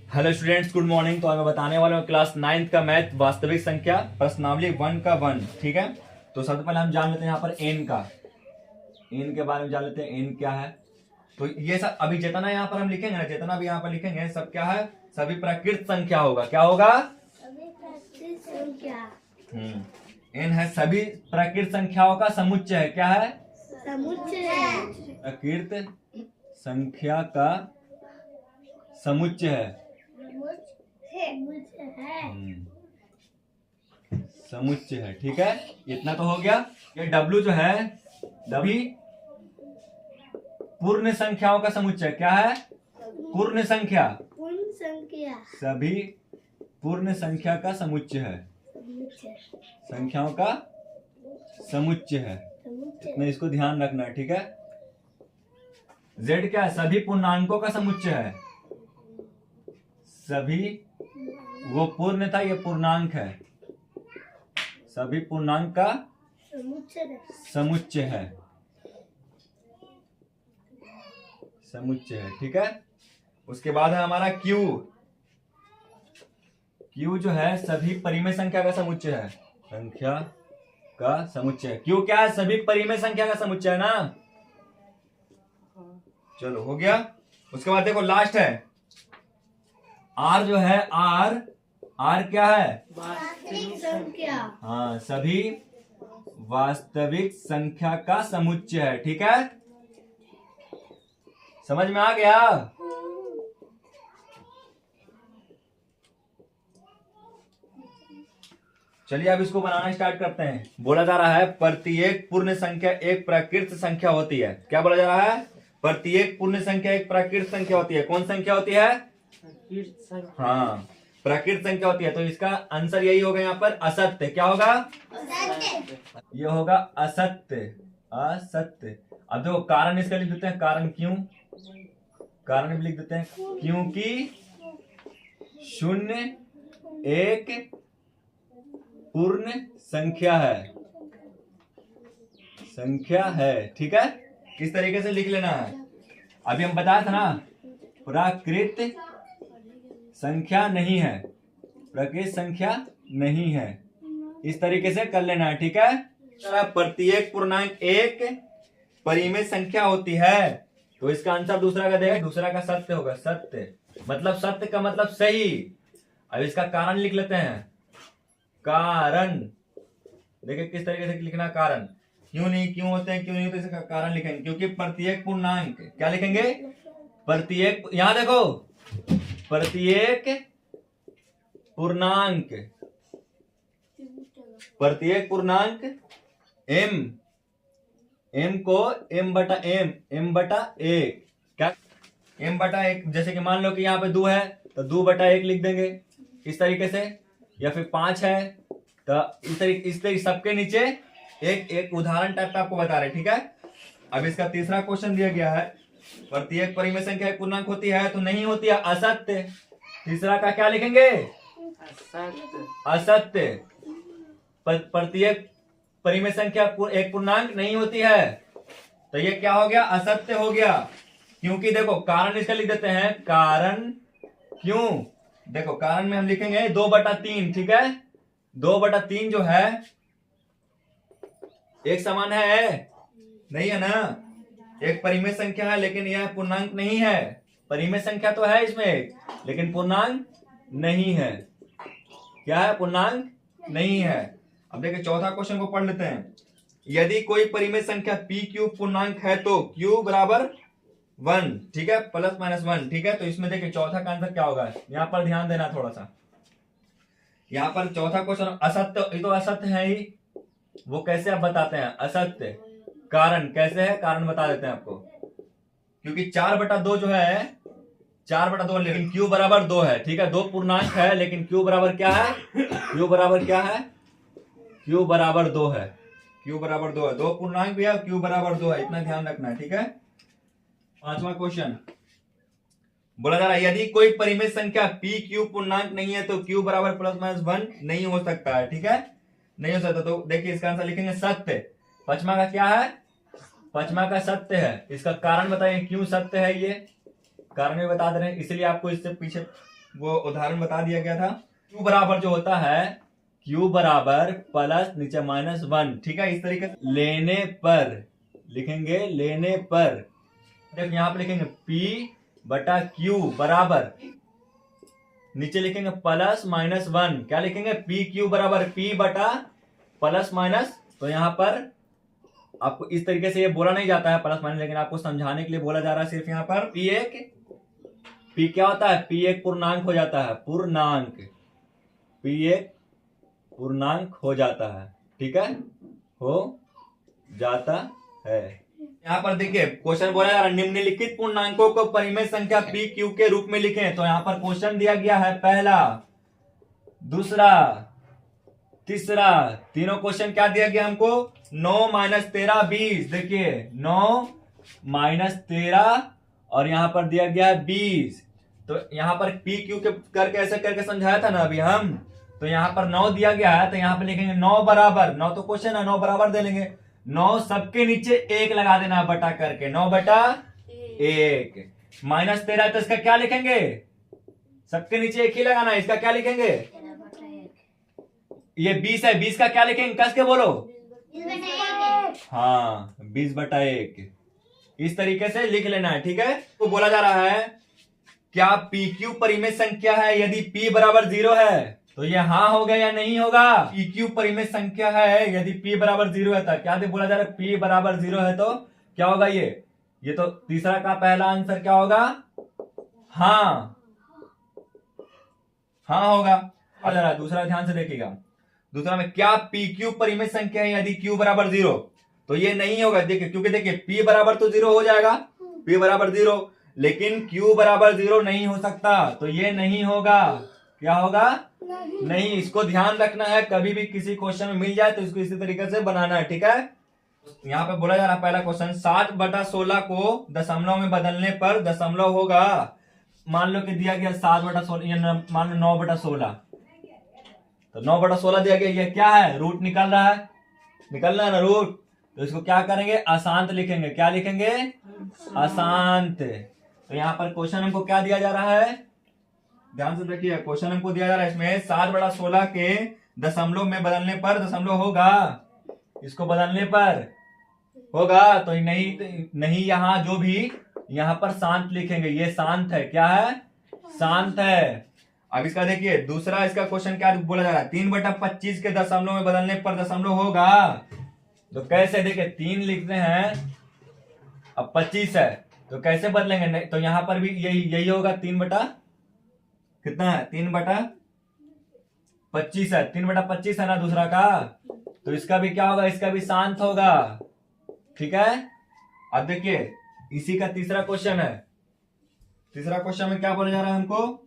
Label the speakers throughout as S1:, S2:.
S1: Hello students, good morning. तो मैं बताने वाला हूँ क्लास 9th का मैथ वास्तविक संख्या प्रश्नावली 1 का 1। ठीक है, तो सबसे पहले हम जान लेते हैं यहाँ पर n का, n के बारे में जान लेते हैं n क्या है। तो ये सब अभी जितना यहाँ पर हम लिखेंगे ना, जितना भी यहाँ पर लिखेंगे सब क्या है, सभी प्राकृत संख्या होगा। क्या होगा?
S2: सभी प्राकृत संख्या।
S1: n है सभी प्राकृत संख्याओं का समुच्चय है। क्या है?
S2: समुच्चय।
S1: प्राकृत संख्या का समुच्चय है। समुच्चय है। ठीक है, इतना तो हो गया। ये W जो है, W पूर्ण संख्याओं का समुच्चय। क्या है? पूर्ण संख्या।
S2: पूर्ण संख्या।
S1: सभी पूर्ण संख्या का समुच्चय है। संख्याओं का समुच्चय है। इतना इसको ध्यान रखना है। ठीक है। Z क्या है? सभी पूर्णांकों का समुच्चय है। सभी, वो पूर्ण था, ये पूर्णांक है। सभी पूर्णांक का समुच्चय है। समुच्चय है। ठीक है। उसके बाद है हमारा Q। Q जो है सभी परिमेय संख्या का समुच्चय है। संख्या का समुच्चय। Q क्या है? सभी परिमेय संख्या का समुच्चय है ना। चलो हो गया। उसके बाद देखो लास्ट है R जो है, R क्या है?
S2: वास्तविक संख्या।
S1: हाँ, सभी वास्तविक संख्या का समुच्चय है। ठीक है, समझ में आ गया? चलिए अब इसको बनाना स्टार्ट करते हैं। बोला जा रहा है प्रत्येक पूर्ण संख्या एक प्राकृत संख्या होती है। क्या बोला जा रहा है? प्रत्येक पूर्ण संख्या एक प्राकृत संख्या होती है। कौन संख्या होती है? हाँ, प्राकृत संख्या होती है। तो इसका आंसर यही होगा यहाँ पर, असत्य। क्या होगा? ये होगा असत्य। असत्य। अब देखो कारण इसका लिख देते हैं। कारण क्यों? कारण भी लिख देते हैं, क्योंकि 0 एक पूर्ण संख्या है। संख्या है। ठीक है, इस तरीके से लिख लेना है। अभी हम बताया था ना, प्राकृत संख्या नहीं है। प्राकृत संख्या नहीं है, इस तरीके से कर लेना है। ठीक है। प्रत्येक पूर्णांक एक परिमेय संख्या होती है। तो इसका आंसर दूसरा का देगा, दूसरा का सत्य होगा। सत्य मतलब, सत्य का मतलब सही। अब इसका कारण लिख लेते हैं। कारण देखिए किस तरीके से लिखना कारण। क्यों नहीं, क्यों होते हैं, क्यों नहीं होते, इसका कारण लिखेंगे। क्योंकि प्रत्येक पूर्णांक, क्या लिखेंगे? प्रत्येक, यहां देखो, प्रत्येक पूर्णांक, प्रत्येक पूर्णांक m को m बटा एक, क्या m बटा एक। जैसे कि मान लो कि यहाँ पे 2 है तो 2 बटा 1 लिख देंगे इस तरीके से। या फिर 5 है तो इस तरीके सबके नीचे एक उदाहरण टाइप का आपको बता रहे। ठीक है। अब इसका तीसरा क्वेश्चन दिया गया है, प्रत्येक परिमेय संख्या एक पूर्णांक होती है, तो नहीं होती है, असत्य। तीसरा का क्या लिखेंगे? असत्य। प्रत्येक परिमेय संख्या एक पूर्णांक नहीं होती है, तो ये क्या हो गया? असत्य हो गया। क्योंकि देखो कारण इसका लिख देते हैं। कारण क्यों? देखो कारण में हम लिखेंगे 2/3। ठीक है, 2/3 जो है एक समान है? नहीं है ना। एक परिमेय संख्या है लेकिन यह पूर्णांक नहीं है। परिमेय संख्या तो है इसमें, लेकिन पूर्णांक नहीं है। क्या है? पूर्णांक नहीं है। अब देखिए चौथा क्वेश्चन को पढ़ लेते हैं। यदि कोई परिमेय संख्या p³ पूर्णांक है तो q बराबर 1। ठीक है, ±1। ठीक है, तो इसमें देखिए चौथा का आंसर क्या होगा, यहां पर ध्यान देना थोड़ा सा। यहां पर चौथा क्वेश्चन असत्य, ये तो असत्य है ही। वो कैसे आप बताते हैं? असत्य। कारण कैसे है? कारण बता देते हैं आपको। क्योंकि 4/2 जो है, 4/2, लेकिन q बराबर 2 है। ठीक है, 2 पूर्णांक है लेकिन q बराबर क्या है? q बराबर क्या है? q बराबर 2 है। q बराबर 2 है। 2 पूर्णांक भी है, q बराबर 2 है, इतना ध्यान रखना है। ठीक है। पांचवा क्वेश्चन बोला जा रहा है, यदि कोई परिमेय संख्या p³ पूर्णांक नहीं है तो q बराबर ±1 नहीं हो सकता है। ठीक है, नहीं हो सकता। तो देखिए इसका आंसर लिखेंगे सत्य। पांचवा का क्या है? पांचवा का सत्य है। इसका कारण बताइए क्यों सत्य है। ये कारण भी बता दे रहे हैं, इसलिए आपको इससे पीछे वो उदाहरण बता दिया गया था। Q बराबर जो होता है Q बराबर प्लस नीचे -1, ठीक है। इस तरीके से लेने पर लिखेंगे, लेने पर देखो यहाँ पे लिखेंगे P बटा Q बराबर नीचे लिखेंगे प्लस -1, क्या लिखेंगे पी क्यू बराबर P बटा प्लस माइनस। तो यहाँ पर आपको इस तरीके से ये बोला नहीं जाता है प्लस माइनस, लेकिन आपको समझाने के लिए बोला जा रहा है सिर्फ यहाँ पर P क्या होता है, P एक पूर्णांक हो जाता है, पूर्णांक P एक पूर्णांक हो जाता है, ठीक है, हो जाता है। यहाँ पर देखिए क्वेश्चन बोला जा रहा है निम्नलिखित पूर्णांकों को परिमेय संख्या पी क्यू के रूप में लिखें। तो यहाँ पर क्वेश्चन दिया गया है पहला, दूसरा, तीसरा, तीनों क्वेश्चन क्या दिया गया हमको 9 - 13 20। देखिए 9 - 13 और यहाँ पर दिया गया है 20। तो यहाँ पर पी क्यू के करके ऐसे करके समझाया था ना अभी हम। तो यहाँ पर 9 दिया गया है तो यहाँ पर लिखेंगे 9 बराबर, 9 तो क्वेश्चन है, 9 बराबर दे लेंगे, 9 सबके नीचे 1 लगा देना बटा करके, 9 बटा 1 -13 तो इसका क्या लिखेंगे, सबके नीचे 1 ही लगाना है, इसका क्या लिखेंगे, ये 20 है, 20 का क्या लिखेंगे, कस के बोलो, हाँ 20 बटा 1। इस तरीके से लिख लेना है, ठीक है। तो बोला जा रहा है क्या पी क्यू परिमेय संख्या है यदि P बराबर 0 है। तो ये हाँ होगा या नहीं होगा, पी क्यू परिमेय संख्या है यदि P बराबर 0 है। तो क्या बोला जा रहा है P बराबर 0 है तो क्या होगा, ये तो तीसरा का पहला आंसर क्या होगा, हाँ होगा। और जरा दूसरा ध्यान से देखिएगा, दूसरा में क्या पी क्यू परिमेय संख्या है यदि Q बराबर 0। तो ये नहीं होगा, देखिए क्योंकि देखिए P बराबर तो 0 हो जाएगा, P बराबर 0, लेकिन Q बराबर 0 नहीं हो सकता, तो ये नहीं होगा। क्या होगा, नहीं। इसको ध्यान रखना है, कभी भी किसी क्वेश्चन में मिल जाए तो इसको इसी तरीके से बनाना है, ठीक है। यहाँ पे बोला जा रहा है पहला क्वेश्चन 60 बटा 16 को दशमलव में बदलने पर दशमलव होगा। मान लो कि दिया गया 7 बटा 16, मान लो 9 बटा 16, तो 9 बटा 16 दिया गया, ये क्या है, रूट निकल रहा है, निकल रहा है ना रूट। तो इसको क्या करेंगे, अशांत लिखेंगे, क्या लिखेंगे, अशांत। तो यहाँ पर क्वेश्चन हमको क्या दिया जा रहा है, ध्यान से देखिए, क्वेश्चन हमको दिया जा रहा है इसमें 7 बटा 16 के दशमलव में बदलने पर दशमलव होगा, इसको बदलने पर होगा। तो नहीं यहाँ जो भी यहाँ पर शांत लिखेंगे, ये शांत है, क्या है, शांत है। अब इसका देखिए दूसरा, इसका क्वेश्चन क्या बोला जा रहा है 3 बटा 25 के दशमलव में बदलने पर दशमलव होगा। तो कैसे, देखिए 3 लिखते हैं, अब 25 है तो कैसे बदलेंगे, नहीं तो यहाँ पर भी यही होगा, 3 बटा कितना है, 3 बटा 25 है, 3 बटा 25 है ना दूसरा का। तो इसका भी क्या होगा, इसका भी शांत होगा, ठीक है। अब देखिए इसी का तीसरा क्वेश्चन है, तीसरा क्वेश्चन में क्या बोला जा रहा है हमको,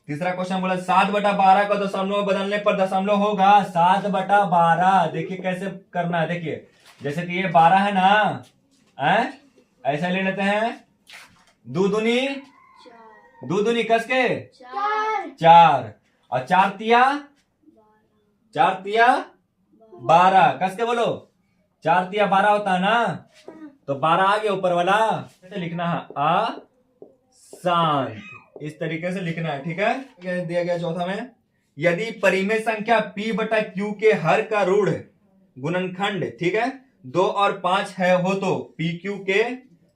S1: तीसरा क्वेश्चन बोला 7 बटा 12 को दशमलव बदलने पर दशमलव होगा, 7 बटा 12। देखिए कैसे करना है, देखिए जैसे कि ये 12 है ना, ऐसा ले लेते हैं, दो दूनी कस के 4 और 4 तिया 12, कस के बोलो, 4 तिया 12 होता है ना। तो 12 आ गया ऊपर वाला, कैसे लिखना है, अशांत, इस तरीके से लिखना है, ठीक है। दिया गया चौथा में, यदि परिमेय संख्या P बटा Q के हर का ऋण गुणनखंड, ठीक है, 2 और 5 है हो तो PQ के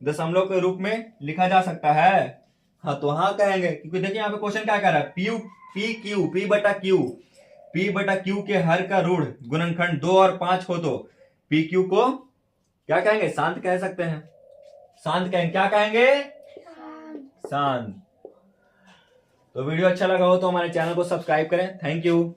S1: दशमलव के रूप में लिखा जा सकता है। हाँ तो हाँ कहेंगे, क्योंकि देखिए यहाँ पे क्वेश्चन क्या कर रहा है, P बटा Q के हर का ऋण गुणनखंड 2 और 5 हो तो PQ को क्या कहेंगे, शांत कह सकते हैं, शांत कहेंगे, क्या कहेंगे, शांत। तो वीडियो अच्छा लगा हो तो हमारे चैनल को सब्सक्राइब करें। Thank you.